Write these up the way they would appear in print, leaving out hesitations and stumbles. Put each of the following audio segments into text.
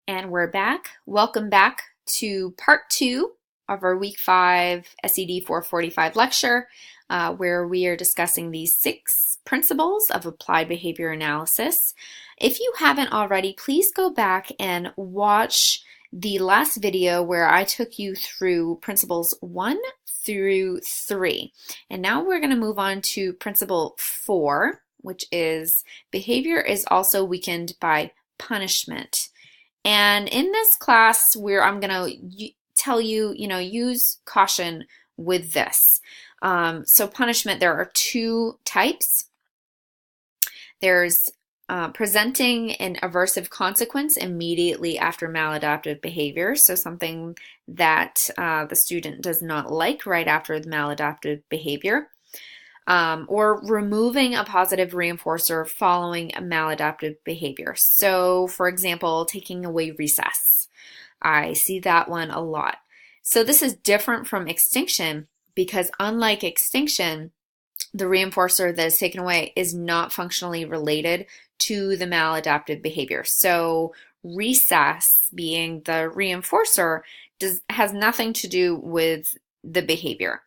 And we're back. Welcome back to part 2 of our week 5 SED 445 lecture, where we are discussing these 6 principles of applied behavior analysis. If you haven't already, please go back and watch the last video where I took you through principles 1 through 3. And now we're going to move on to principle 4, which is behavior is also weakened by punishment. And in this class, I'm going to tell you, use caution with this. So punishment, there are 2 types. There's presenting an aversive consequence immediately after maladaptive behavior, so something that the student does not like right after the maladaptive behavior. Or removing a positive reinforcer following a maladaptive behavior. So, for example, taking away recess. I see that one a lot. So this is different from extinction because unlike extinction, the reinforcer that is taken away is not functionally related to the maladaptive behavior. So recess, being the reinforcer, has nothing to do with the behavior,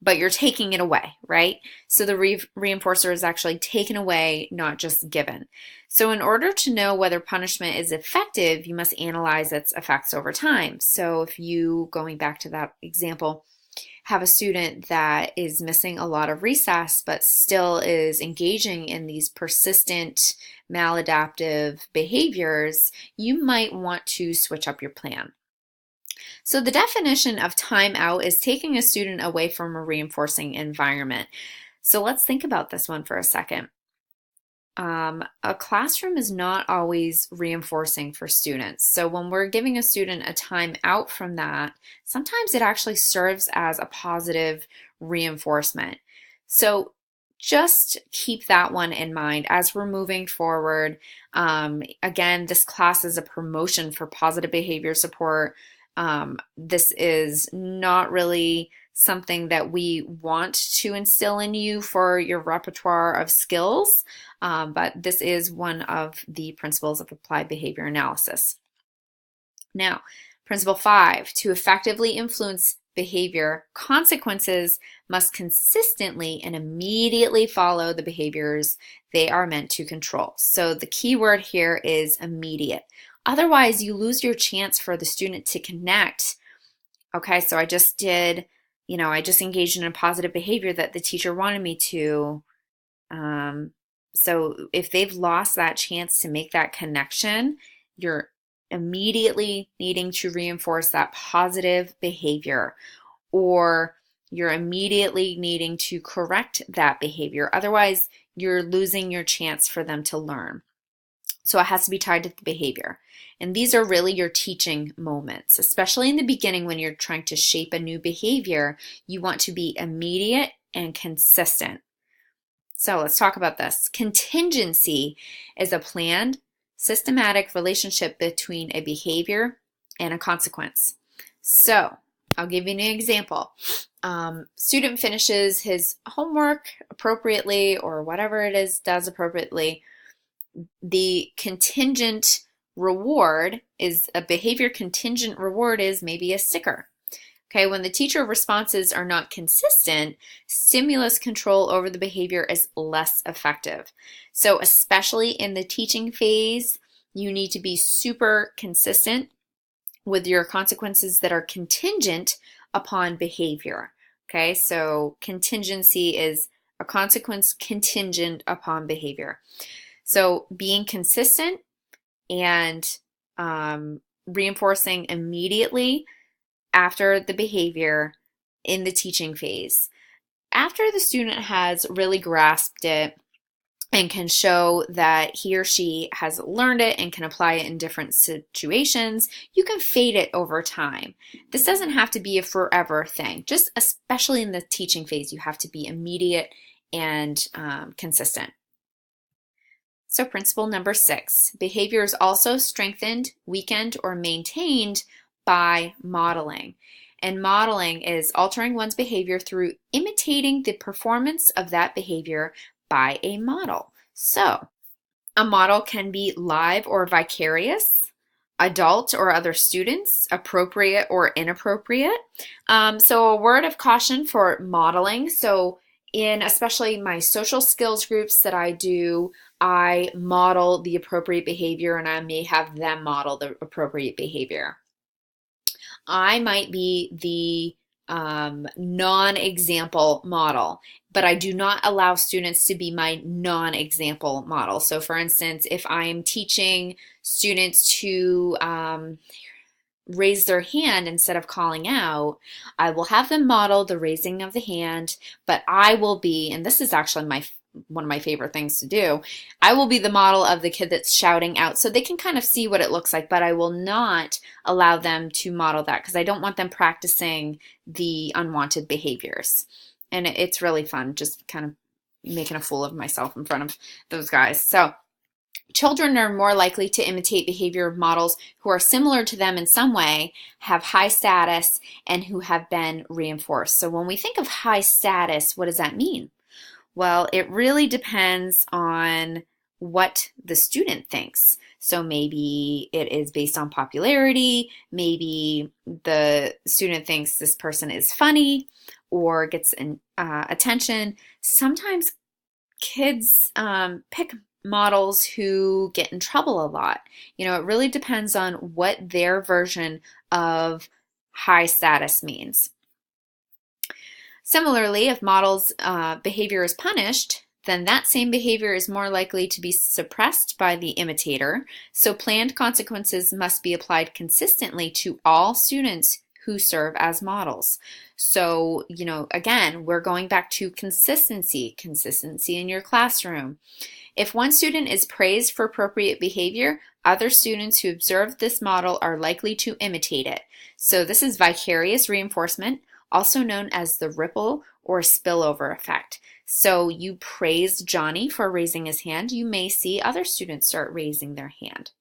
but you're taking it away, right? So the reinforcer is actually taken away, not just given. So in order to know whether punishment is effective, you must analyze its effects over time. So if you, going back to that example, have a student that is missing a lot of recess but still is engaging in these persistent maladaptive behaviors, you might want to switch up your plan. So the definition of time out is taking a student away from a reinforcing environment. So let's think about this one for a second. A classroom is not always reinforcing for students. So when we're giving a student a time out from that, sometimes it actually serves as a positive reinforcement. So just keep that one in mind as we're moving forward. Again, this class is a promotion for positive behavior support. This is not really something that we want to instill in you for your repertoire of skills, but this is one of the principles of applied behavior analysis. Now, principle 5, to effectively influence behavior, consequences must consistently and immediately follow the behaviors they are meant to control. So the key word here is immediate. Otherwise, you lose your chance for the student to connect. Okay, so I just engaged in a positive behavior that the teacher wanted me to. So if they've lost that chance to make that connection, you're immediately needing to reinforce that positive behavior, or you're immediately needing to correct that behavior. Otherwise, you're losing your chance for them to learn. So it has to be tied to the behavior. And these are really your teaching moments, especially in the beginning when you're trying to shape a new behavior. You want to be immediate and consistent. So let's talk about this. Contingency is a planned, systematic relationship between a behavior and a consequence. So I'll give you an example. Student finishes his homework appropriately, or whatever it is does appropriately. The contingent reward is a behavior contingent reward is maybe a sticker. Okay, when the teacher responses are not consistent, stimulus control over the behavior is less effective. So especially in the teaching phase, you need to be super consistent with your consequences that are contingent upon behavior. Okay, so contingency is a consequence contingent upon behavior. So being consistent and reinforcing immediately after the behavior in the teaching phase. After the student has really grasped it and can show that he or she has learned it and can apply it in different situations, you can fade it over time. This doesn't have to be a forever thing. Just especially in the teaching phase, you have to be immediate and consistent. So principle number 6, behavior is also strengthened, weakened, or maintained by modeling. And modeling is altering one's behavior through imitating the performance of that behavior by a model. So a model can be live or vicarious. adult or other students, appropriate or inappropriate. So a word of caution for modeling. So in especially my social skills groups that I do, I model the appropriate behavior and I may have them model the appropriate behavior. I might be the non-example model, but I do not allow students to be my non-example model. So for instance, if I am teaching students to raise their hand instead of calling out, I will have them model the raising of the hand, but I will be, and this is actually one of my favorite things to do, I will be the model of the kid that's shouting out so they can kind of see what it looks like, but I will not allow them to model that because I don't want them practicing the unwanted behaviors. And it's really fun just kind of making a fool of myself in front of those guys. So children are more likely to imitate behavior of models who are similar to them in some way, have high status, and who have been reinforced. So when we think of high status, what does that mean? Well, it really depends on what the student thinks. So maybe it is based on popularity, maybe the student thinks this person is funny or gets attention. Sometimes kids pick models who get in trouble a lot. You know, it really depends on what their version of high status means. Similarly, if models' behavior is punished, then that same behavior is more likely to be suppressed by the imitator. So planned consequences must be applied consistently to all students who serve as models. So, you know, again, we're going back to consistency in your classroom. If one student is praised for appropriate behavior, other students who observe this model are likely to imitate it. So this is vicarious reinforcement, also known as the ripple or spillover effect. So you praised Johnny for raising his hand, you may see other students start raising their hand.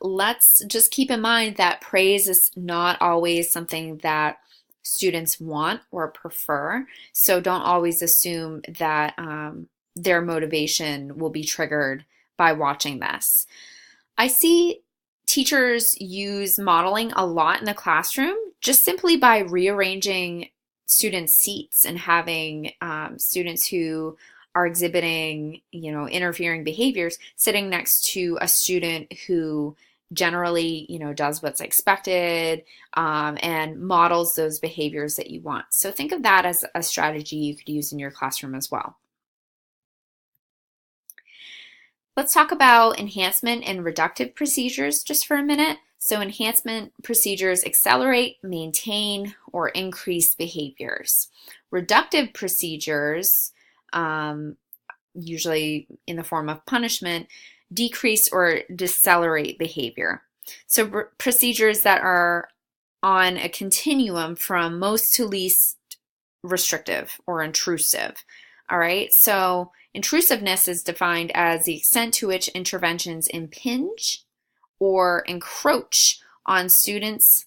Let's just keep in mind that praise is not always something that students want or prefer. So don't always assume that their motivation will be triggered by watching this. I see teachers use modeling a lot in the classroom just simply by rearranging students' seats and having students who are exhibiting, you know, interfering behaviors sitting next to a student who generally, you know, does what's expected and models those behaviors that you want. So think of that as a strategy you could use in your classroom as well. Let's talk about enhancement and reductive procedures just for a minute. So enhancement procedures accelerate, maintain, or increase behaviors. Reductive procedures, usually in the form of punishment, decrease or decelerate behavior. So procedures that are on a continuum from most to least restrictive or intrusive. All right, so intrusiveness is defined as the extent to which interventions impinge or encroach on students'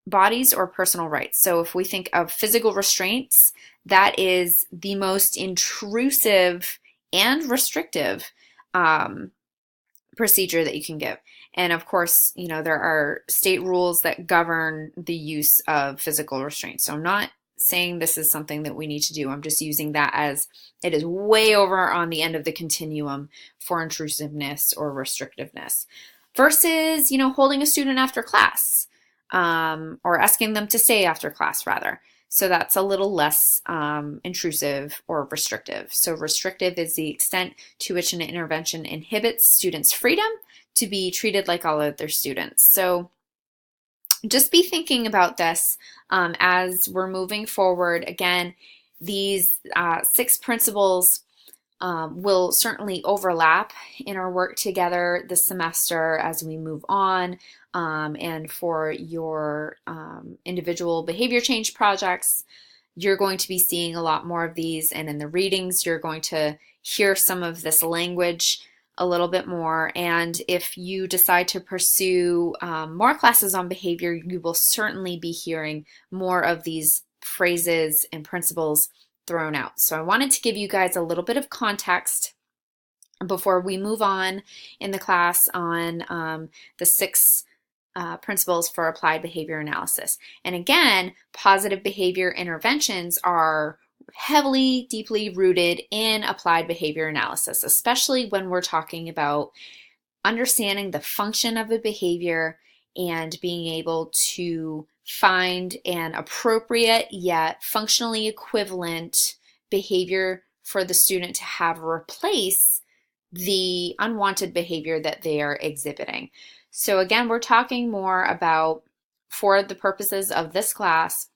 bodies or personal rights. So if we think of physical restraints, that is the most intrusive and restrictive procedure that you can give. And of course, you know, there are state rules that govern the use of physical restraints. So I'm not saying this is something that we need to do. I'm just using that as it is way over on the end of the continuum for intrusiveness or restrictiveness versus, you know, holding a student after class or asking them to stay after class rather. So that's a little less intrusive or restrictive. So restrictive is the extent to which an intervention inhibits students' freedom to be treated like all other students. So just be thinking about this as we're moving forward. Again, these 6 principles will certainly overlap in our work together this semester as we move on. And for your individual behavior change projects, you're going to be seeing a lot more of these. And in the readings, you're going to hear some of this language a little bit more. And if you decide to pursue more classes on behavior, you will certainly be hearing more of these phrases and principles thrown out. So I wanted to give you guys a little bit of context before we move on in the class on the 6 principles for applied behavior analysis. And again, positive behavior interventions are heavily, deeply rooted in applied behavior analysis, especially when we're talking about understanding the function of a behavior and being able to find an appropriate yet functionally equivalent behavior for the student to have replace the unwanted behavior that they are exhibiting. So again, we're talking more about, for the purposes of this class,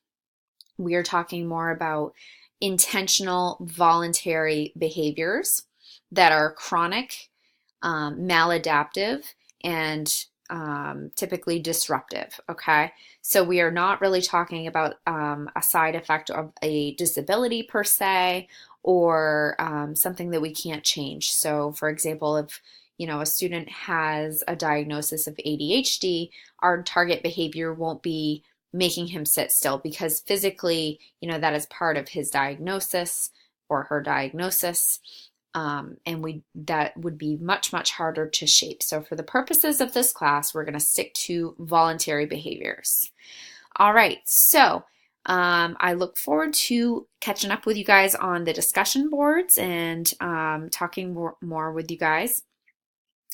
we are talking more about intentional voluntary behaviors that are chronic, maladaptive, and typically disruptive, okay? So we are not really talking about a side effect of a disability per se, or something that we can't change. So for example, if a student has a diagnosis of ADHD, our target behavior won't be making him sit still, because physically, that is part of his diagnosis or her diagnosis. And that would be much, much harder to shape. So for the purposes of this class, we're going to stick to voluntary behaviors. All right, so I look forward to catching up with you guys on the discussion boards and talking more with you guys.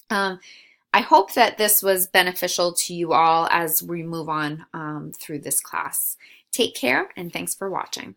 I hope that this was beneficial to you all as we move on through this class. Take care, and thanks for watching.